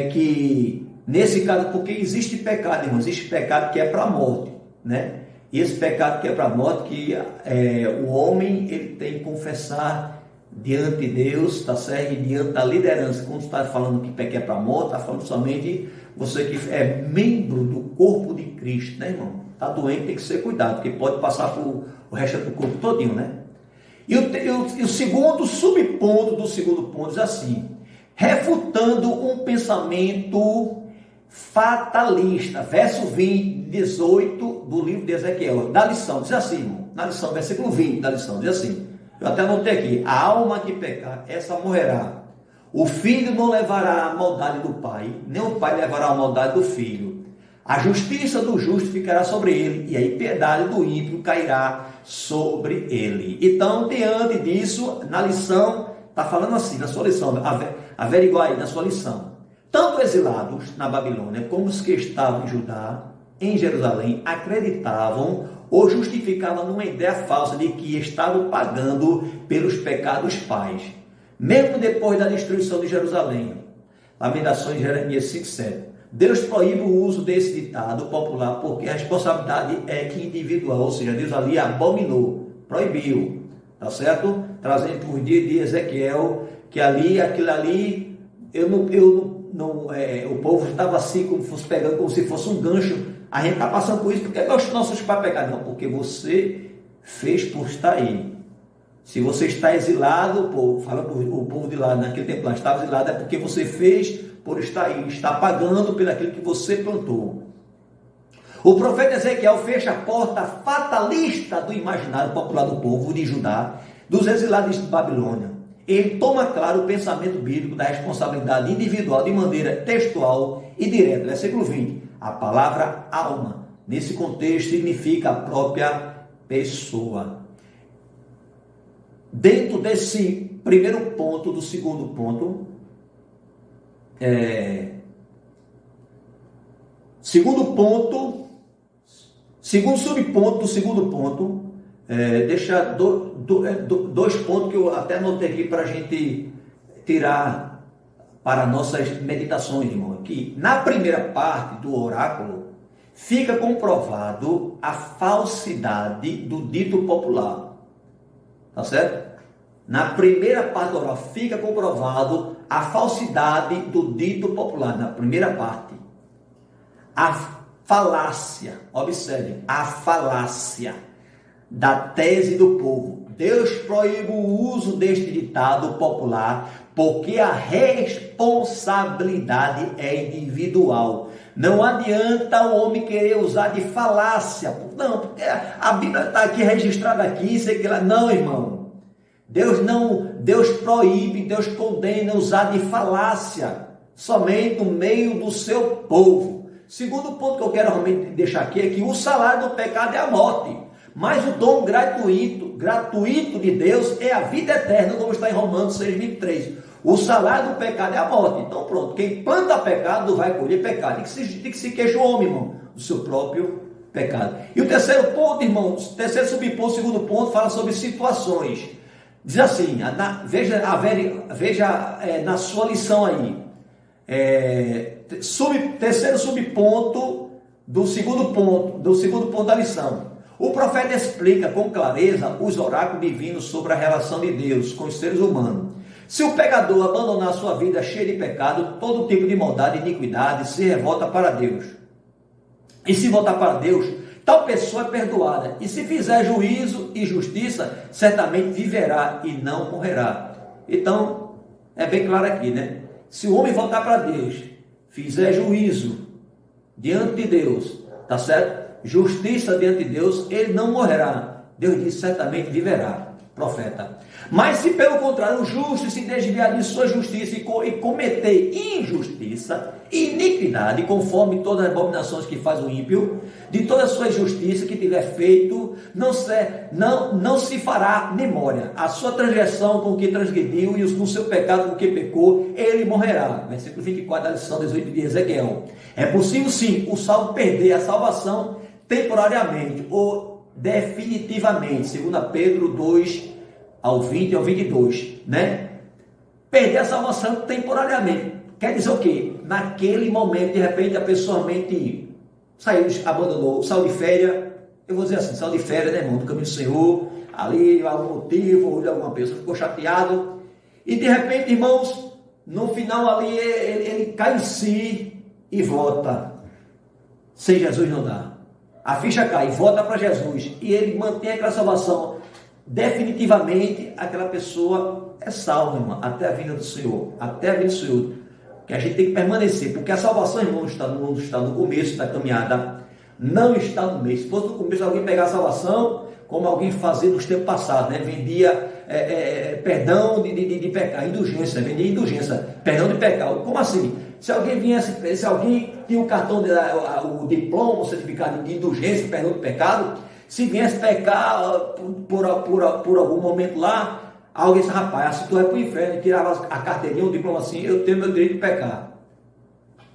que nesse caso, porque existe pecado, irmão, existe pecado que é para a morte, né? E esse pecado que é para a morte, que o homem ele tem que confessar diante de Deus, tá certo? E diante da liderança. Quando está falando que pecado é para a morte, está falando somente você que é membro do corpo de Cristo, né, irmão? Está doente, tem que ser cuidado, porque pode passar por o resto do corpo todinho, né? E o segundo subponto do segundo ponto diz assim: refutando um pensamento fatalista, verso 18 do livro de Ezequiel, da lição, diz assim, irmão, na lição, versículo 20 da lição, diz assim, eu até anotei aqui: a alma que pecar, essa morrerá. O filho não levará a maldade do pai, nem o pai levará a maldade do filho. A justiça do justo ficará sobre ele, e a impiedade do ímpio cairá sobre ele. Então, diante disso, na lição, está falando assim, na sua lição, averiguar aí na sua lição. Tanto exilados na Babilônia, como os que estavam em Judá, em Jerusalém, acreditavam ou justificavam numa ideia falsa de que estavam pagando pelos pecados dos pais. Mesmo depois da destruição de Jerusalém, Lamentações de Jeremias 5:7. Deus proíbe o uso desse ditado popular porque a responsabilidade é individual, ou seja, Deus ali abominou, proibiu, tá certo? Trazendo por dia de Ezequiel, que ali, aquilo ali, o povo estava assim, como fosse pegando, como se fosse um gancho. A gente está passando por isso porque nossos pais pecaram, não, porque você fez por estar aí. Se você está exilado, o povo de lá, naquele tempo lá, estava exilado, é porque você fez por estar aí, está pagando pelo aquilo que você plantou. O profeta Ezequiel fecha a porta fatalista do imaginário popular do povo de Judá, dos exilados de Babilônia. Ele toma claro o pensamento bíblico da responsabilidade individual de maneira textual e direta. Versículo 20. A palavra alma, nesse contexto, significa a própria pessoa. Dentro desse primeiro ponto, do segundo ponto, segundo subponto do segundo ponto, deixa dois pontos que eu até anotei aqui para a gente tirar para nossas meditações, irmão. Aqui, na primeira parte do oráculo, fica comprovado a falsidade do dito popular. Tá certo? Na primeira parte do oráculo, fica comprovado a falsidade do dito popular. Na primeira parte. A falácia, observe, a falácia da tese do povo. Deus proíbe o uso deste ditado popular porque a responsabilidade é individual. Não adianta o homem querer usar de falácia. Não, porque a Bíblia está aqui registrada aqui, sei que lá. Não, irmão. Deus proíbe, Deus condena usar de falácia somente no meio do seu povo. Segundo ponto que eu quero realmente deixar aqui é que o salário do pecado é a morte, mas o dom gratuito de Deus é a vida eterna, como está em Romanos 6:23. O salário do pecado é a morte. Então pronto, quem planta pecado vai colher pecado. Tem que se queixa o homem, irmão, do seu próprio pecado. E o terceiro ponto, irmão, o terceiro subponto, o segundo ponto, fala sobre situações. Diz assim, veja na sua lição aí, terceiro subponto do segundo ponto da lição. O profeta explica com clareza os oráculos divinos sobre a relação de Deus com os seres humanos. Se o pecador abandonar sua vida cheia de pecado, todo tipo de maldade e iniquidade, se revolta para Deus. E se voltar para Deus, tal pessoa é perdoada. E se fizer juízo e justiça, certamente viverá e não morrerá. Então, é bem claro aqui, né? Se o homem voltar para Deus, fizer juízo diante de Deus, tá certo? Justiça diante de Deus, ele não morrerá. Deus diz, certamente viverá. Profeta. Mas se pelo contrário o justo se desviar de sua justiça e cometer injustiça, iniquidade, conforme todas as abominações que faz o ímpio, de toda a sua injustiça que tiver feito, não se fará memória. A sua transgressão com que transgrediu e no seu pecado com que pecou, ele morrerá. Versículo 24 da lição 18 de Ezequiel. É possível sim o salvo perder a salvação temporariamente ou definitivamente, segundo Pedro 2, ao 20 e ao 22, né? Perder a salvação temporariamente. Quer dizer o quê? Naquele momento, de repente, a pessoa mente saiu, abandonou, saiu de férias, eu vou dizer assim, saiu de férias, né, irmão, do caminho do Senhor, ali, algum motivo, ou de alguma pessoa ficou chateado, e de repente, irmãos, no final ali, ele cai em si e volta. Sem Jesus não dá. A ficha cai, volta para Jesus, e ele mantém aquela salvação. Definitivamente, aquela pessoa é salva, irmão, até a vinda do Senhor. Até a vinda do Senhor. Que a gente tem que permanecer, porque a salvação, irmão, não está no começo da caminhada, não está no meio. Se fosse no começo, alguém pegar a salvação, como alguém fazia nos tempos passados, né? Vendia perdão de pecado, indulgência, vendia indulgência, perdão de pecado. Como assim? Se alguém viesse, se alguém tinha o cartão, o diploma, o certificado de indulgência, perdão de pecado, se viesse pecar por algum momento lá, alguém disse, rapaz, se tu vai para o inferno e tirava a carteirinha, o diploma assim, eu tenho meu direito de pecar.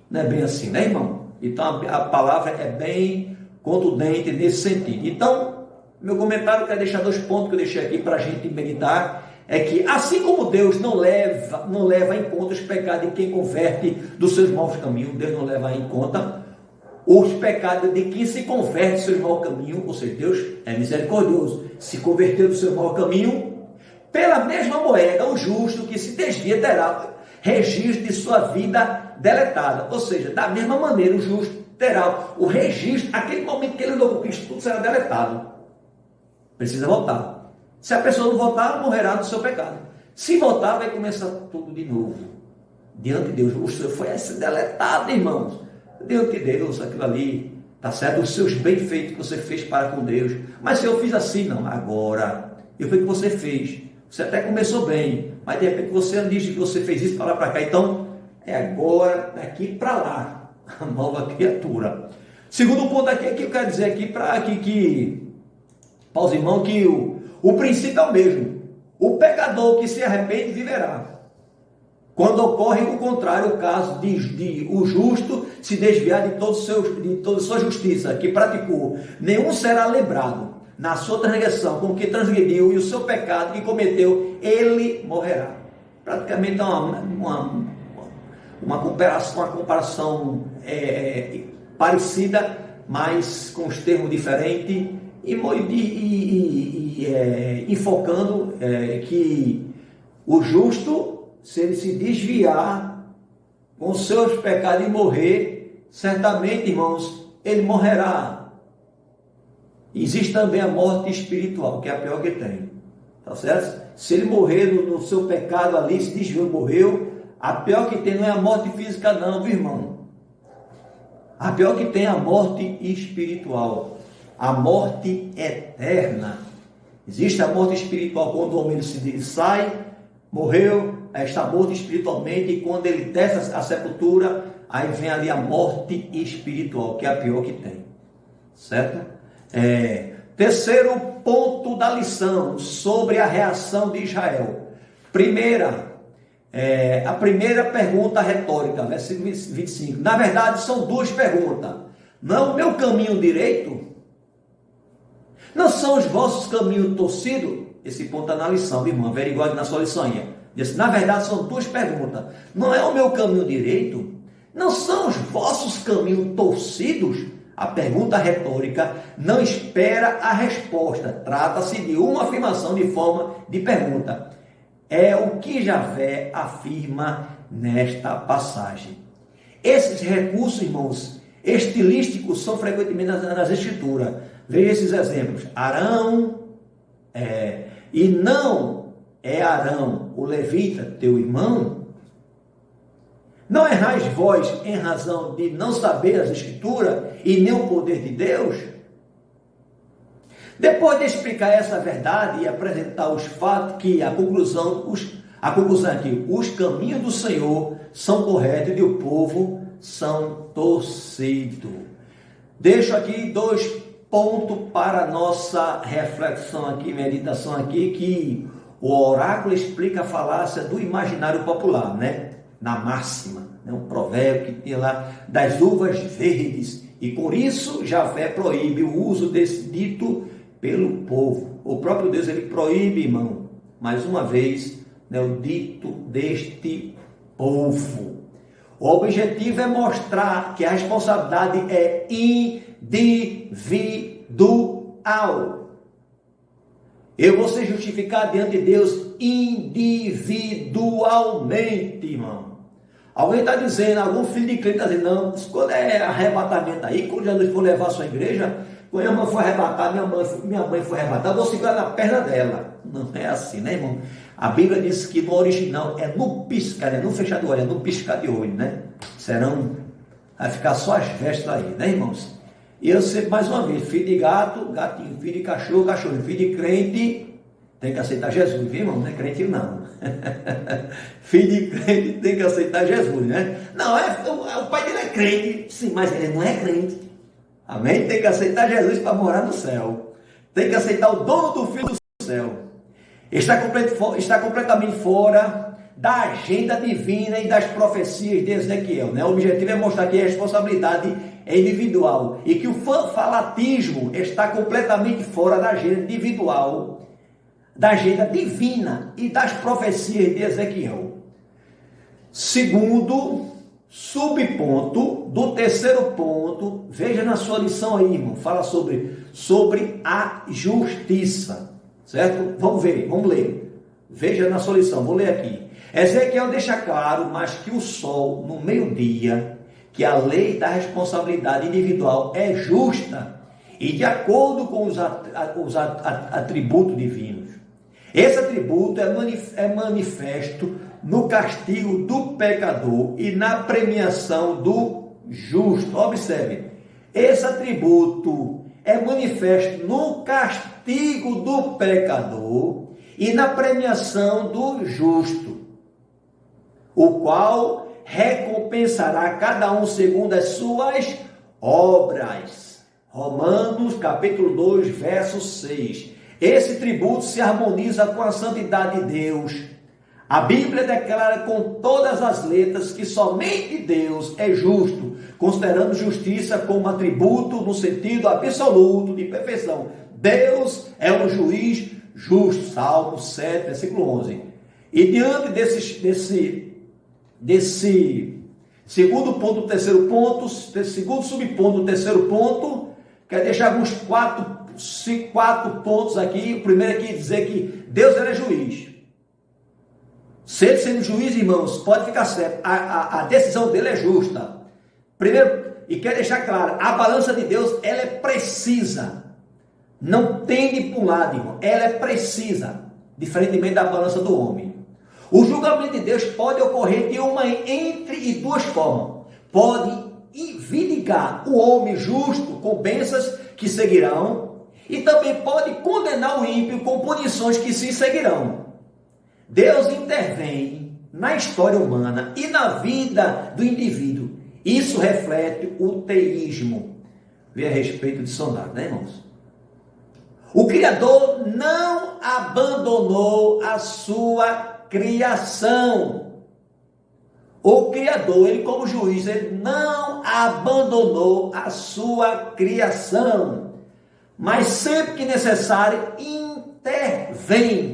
Não é bem assim, né, irmão? Então a palavra é bem contundente nesse sentido. Então, meu comentário, eu quero deixar 2 pontos que eu deixei aqui para a gente meditar, é que assim como Deus não leva em conta os pecados de quem converte dos seus maus caminhos, Deus não leva em conta os pecados de quem se converte do seu mau caminho, ou seja, Deus é misericordioso, se converteu do seu mau caminho, pela mesma moeda, o justo que se desvia terá registro de sua vida deletada, ou seja, da mesma maneira o justo terá o registro, aquele momento que ele andou com Cristo, tudo será deletado, precisa voltar. Se a pessoa não voltar, morrerá do seu pecado. Se voltar, vai começar tudo de novo, diante de Deus. O seu foi deletado, irmãos. Diante de Deus, aquilo ali, tá certo? Os seus bem-feitos que você fez para com Deus. Mas se eu fiz assim, não, agora, eu vi que você fez. Você até começou bem, mas de repente você diz que você fez isso para lá para cá. Então, é agora, daqui para lá, a nova criatura. Segundo ponto aqui, que eu quero dizer aqui para os irmãos, que o princípio é o mesmo. O pecador que se arrepende viverá. Quando ocorre o contrário, o caso de o justo se desviar de toda a sua justiça que praticou, nenhum será lembrado na sua transgressão com que transgrediu e o seu pecado que cometeu, ele morrerá. Praticamente uma comparação parecida, mas com os termos diferentes e enfocando que o justo, se ele se desviar com seus pecados e morrer, certamente, irmãos, ele morrerá. Existe também a morte espiritual, que é a pior que tem. Tá certo? Se ele morrer no seu pecado ali, se desviou, morreu, a pior que tem não é a morte física não, viu, irmão? A pior que tem é a morte espiritual. A morte eterna. Existe a morte espiritual quando o homem sai, morreu, está morto espiritualmente, e quando ele desce a sepultura, aí vem ali a morte espiritual, que é a pior que tem. Certo? Terceiro ponto da lição, sobre a reação de Israel. A primeira pergunta retórica, versículo 25. Na verdade, são 2 perguntas. Não é o meu caminho direito? Não são os vossos caminhos torcidos? Esse ponto está na lição, irmão, averiguado na sua lição aí. Na verdade, são 2 perguntas. Não é o meu caminho direito? Não são os vossos caminhos torcidos? A pergunta retórica não espera a resposta. Trata-se de uma afirmação de forma de pergunta. É o que Javé afirma nesta passagem. Esses recursos, irmãos, estilísticos são frequentemente nas Escrituras. Veja esses exemplos. Arão, e não é Arão, o levita, teu irmão? Não errais vós em razão de não saber as Escrituras e nem o poder de Deus? Depois de explicar essa verdade e apresentar os fatos, que a conclusão é que os caminhos do Senhor são corretos e o povo são torcidos. Deixo aqui 2 pontos para a nossa reflexão aqui, meditação aqui, que o oráculo explica a falácia do imaginário popular, né? Na máxima, né? Um provérbio que tinha lá das uvas verdes, e por isso Javé proíbe o uso desse dito pelo povo. O próprio Deus, ele proíbe, irmão, mais uma vez, né, o dito deste povo. O objetivo é mostrar que a responsabilidade é individual. Eu vou ser justificado diante de Deus individualmente, irmão. Alguém está dizendo, algum filho de crente está dizendo, não, quando é arrebatamento aí, quando Jesus for levar a sua igreja, quando minha mãe for arrebatar, minha mãe for arrebatar, eu vou segurar na perna dela. Não é assim, né, irmão? A Bíblia diz que no original é no piscar, é no fechar do olho, é no piscar de olho, né? Vai ficar só as vestes aí, né, irmãos? E eu sei, mais uma vez, filho de gato, gatinho, filho de cachorro, cachorro, filho de crente, tem que aceitar Jesus, viu, irmão? Não é crente não. Filho de crente tem que aceitar Jesus, né? Não, o pai dele é crente, sim, mas ele não é crente. Amém? Tem que aceitar Jesus para morar no céu. Tem que aceitar o dono do filho do céu. Está completamente fora da agenda divina e das profecias de Ezequiel, né? O objetivo é mostrar que a responsabilidade é individual e que o falatismo está completamente fora da agenda individual, da agenda divina e das profecias de Ezequiel. Segundo subponto do terceiro ponto, veja na sua lição aí, irmão, fala sobre a justiça, certo? Vamos ver, vamos ler. Veja na sua lição, vou ler aqui. Ezequiel deixa claro, mas que o sol no meio-dia, que a lei da responsabilidade individual é justa e de acordo com os atributos divinos. Esse atributo é manifesto no castigo do pecador e na premiação do justo. Observe, esse atributo é manifesto no castigo do pecador e na premiação do justo, o qual recompensará cada um segundo as suas obras. Romanos capítulo 2, verso 6. Esse tributo se harmoniza com a santidade de Deus. A Bíblia declara com todas as letras que somente Deus é justo, considerando justiça como atributo no sentido absoluto de perfeição. Deus é um juiz justo. Salmo 7, versículo 11. E diante desse segundo ponto, terceiro ponto, segundo subponto do terceiro ponto, quero deixar alguns quatro pontos aqui. O primeiro é dizer que Deus é juiz. Se ele sendo juiz, irmãos, pode ficar certo, a decisão dele é justa. Primeiro, e quer deixar claro, a balança de Deus, ela é precisa. Não tende para um lado, irmão. Ela é precisa, diferentemente da balança do homem. O julgamento de Deus pode ocorrer de uma entre duas formas. Pode vindicar o homem justo com bênçãos que seguirão, e também pode condenar o ímpio com punições que se seguirão. Deus intervém na história humana e na vida do indivíduo. Isso reflete o teísmo. Vê a respeito de sonar, né, irmãos? O Criador não abandonou a sua criação. O Criador, ele como juiz, ele não abandonou a sua criação, mas sempre que necessário intervém.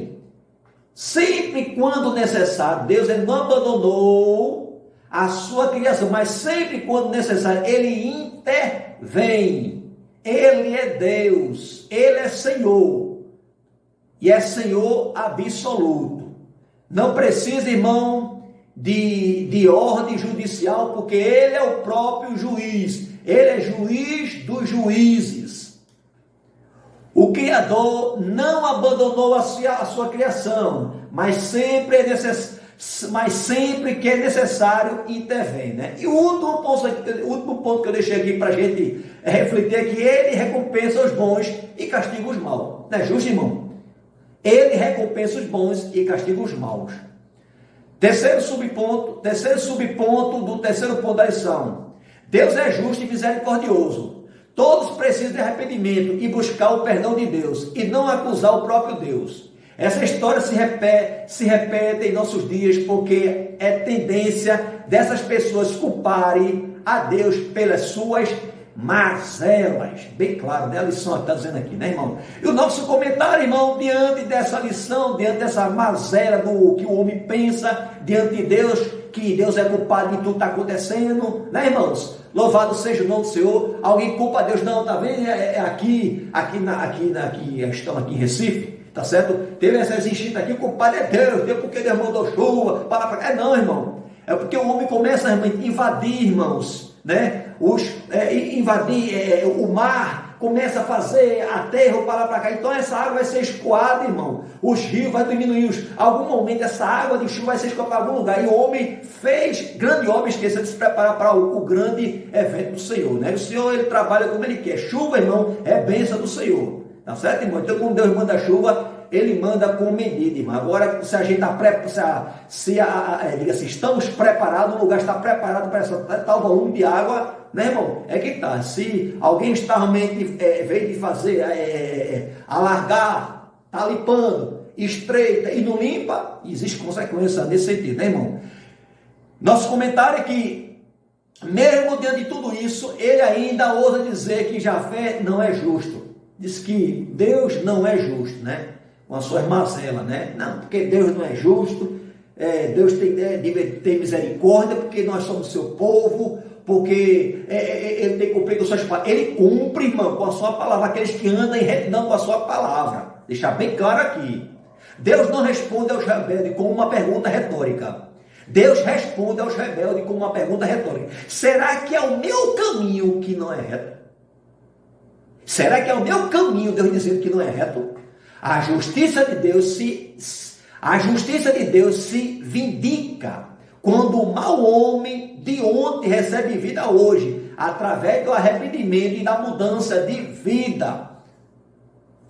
Sempre quando necessário, Deus ele não abandonou a sua criação, mas sempre quando necessário, ele intervém. Ele é Deus, ele é Senhor, e é Senhor absoluto. não precisa, irmão, de ordem judicial, porque ele é o próprio juiz. Ele é juiz dos juízes. O Criador não abandonou a sua criação, mas sempre que é necessário intervém, né? E o último ponto que eu deixei aqui para a gente refletir é que ele recompensa os bons e castiga os maus. Não é justo, irmão? Ele recompensa os bons e castiga os maus. Terceiro subponto do terceiro ponto da lição. Deus é justo e misericordioso. Todos precisam de arrependimento e buscar o perdão de Deus e não acusar o próprio Deus. Essa história se repete em nossos dias porque é tendência dessas pessoas culparem a Deus pelas suas mazelas. Bem claro, né? A lição está dizendo aqui, né, irmão? E o nosso comentário, irmão, diante dessa lição, diante dessa mazela do que o homem pensa diante de Deus, que Deus é culpado de tudo que está acontecendo, né, irmãos? Louvado seja o nome do Senhor. Alguém culpa Deus? Não, tá vendo? Estamos aqui em Recife, tá certo? Teve essas enchentes aqui, o culpado é Deus porque Deus mandou chuva, para cá. Não, irmão. É porque o homem começa a invadir, irmãos, né? Invadir o mar, começa a fazer a terra para cá. Então essa água vai ser escoada, irmão. Os rios vão diminuir. Algum momento essa água de chuva vai ser escoada para algum lugar. E o homem fez grande obra, esqueceu de se preparar para o grande evento do Senhor, né? O Senhor, ele trabalha como ele quer. Chuva, irmão, é bênção do Senhor. Tá certo, irmão? Então quando Deus manda chuva, ele manda com medida, irmão. Agora, se a gente está estamos preparados, o lugar está preparado para tal volume de água, né, irmão? É que está. Se alguém está realmente, veio de fazer, alargar, está limpando, estreita e não limpa, existe consequência nesse sentido, né, irmão? Nosso comentário é que, mesmo diante de tudo isso, ele ainda ousa dizer que Jafé não é justo. Diz que Deus não é justo, né? Com as suas mazelas, né? Não, porque Deus não é justo, Deus tem misericórdia, porque nós somos seu povo, porque ele tem cumprido suas palavras. Ele cumpre, irmão, com a sua palavra, aqueles que andam em retidão com a sua palavra. Deixar bem claro aqui. Deus não responde aos rebeldes com uma pergunta retórica. Deus responde aos rebeldes com uma pergunta retórica. Será que é o meu caminho que não é reto? Será que é o meu caminho, Deus dizendo que não é reto? A justiça de Deus se vindica quando o mau homem de ontem recebe vida hoje, através do arrependimento e da mudança de vida.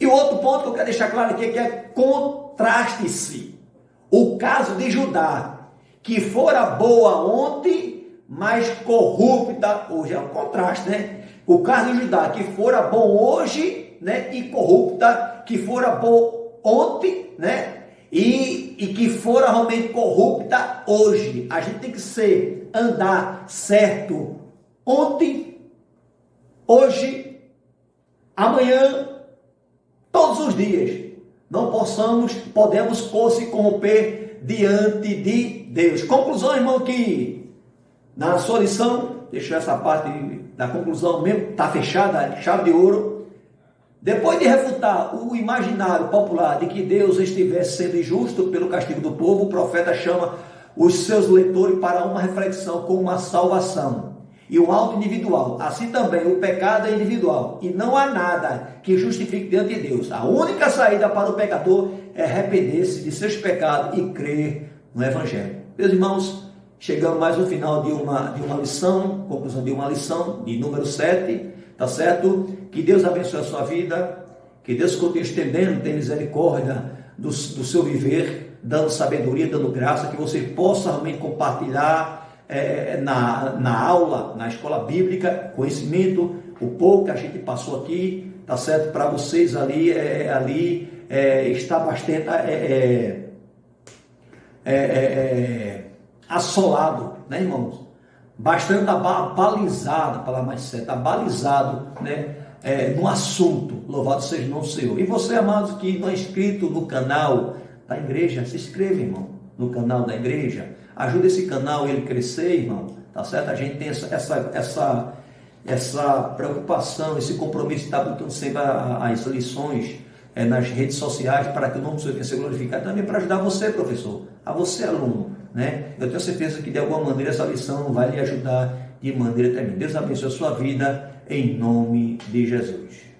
E o outro ponto que eu quero deixar claro aqui é que contraste-se. O caso de Judá, que fora boa ontem, mas corrupta hoje. É um contraste, né? O caso de Judá, que fora bom hoje, né? E corrupta, que fora bom ontem, né? E que fora realmente corrupta hoje. A gente tem que andar certo ontem, hoje, amanhã, todos os dias. Não podemos se corromper diante de Deus. Conclusão, irmão, que na sua lição, deixa essa parte da conclusão mesmo, está fechada, chave de ouro. Depois de refutar o imaginário popular de que Deus estivesse sendo injusto pelo castigo do povo, o profeta chama os seus leitores para uma reflexão com uma salvação e um alto individual. Assim também o pecado é individual e não há nada que justifique diante de Deus. A única saída para o pecador é arrepender-se de seus pecados e crer no Evangelho. Meus irmãos, chegamos mais no final de uma lição, conclusão de uma lição, de número 7, tá certo? Que Deus abençoe a sua vida, que Deus continue estendendo, tenha misericórdia do seu viver, dando sabedoria, dando graça, que você possa realmente compartilhar na aula, na escola bíblica, conhecimento, o pouco que a gente passou aqui, tá certo? Para vocês ali está bastante assolado, né, irmãos? Bastante abalizado, a palavra mais certa, abalizado, né, no assunto. Louvado seja o nome do Senhor. E você, amados, que não é inscrito no canal da igreja, se inscreva, irmão, no canal da igreja. Ajuda esse canal ele crescer, irmão, tá certo? A gente tem essa preocupação, esse compromisso de estar botando sempre as lições, nas redes sociais para que o nome do Senhor tenha sido glorificado, também para ajudar você, professor, a você, aluno, né? Eu tenho certeza que de alguma maneira essa lição vai lhe ajudar de maneira tremenda. Deus abençoe a sua vida em nome de Jesus.